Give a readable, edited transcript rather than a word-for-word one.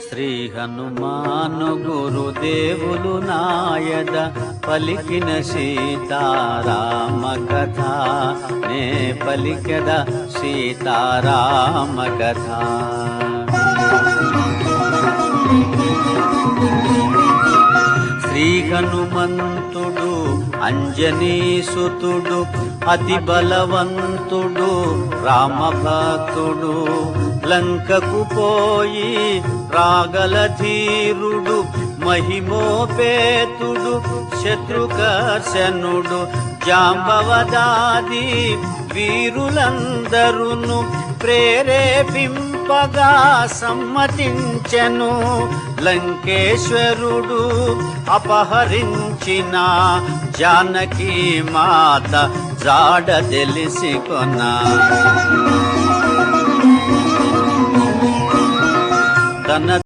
శ్రీ హనుమాను గురుదేవులు నాయద పలికిన సీతారామ కథ నే పలికద సీతారామ కథ. శ్రీ హనుమంతుడు అంజనీసుతుడు అతి బలవంతుడు రామభక్తుడు లంకకు పోయి రాగల ధీరుడు మహిమోపేతుడు శత్రుకర్షణుడు జాంబవదాది వీరులందరును ప్రేరేపింపగా సమ్మతించెను. లంకేశ్వరుడు అపహరించిన జానకి మాత జాడ తెలిసి కొన్నా. తన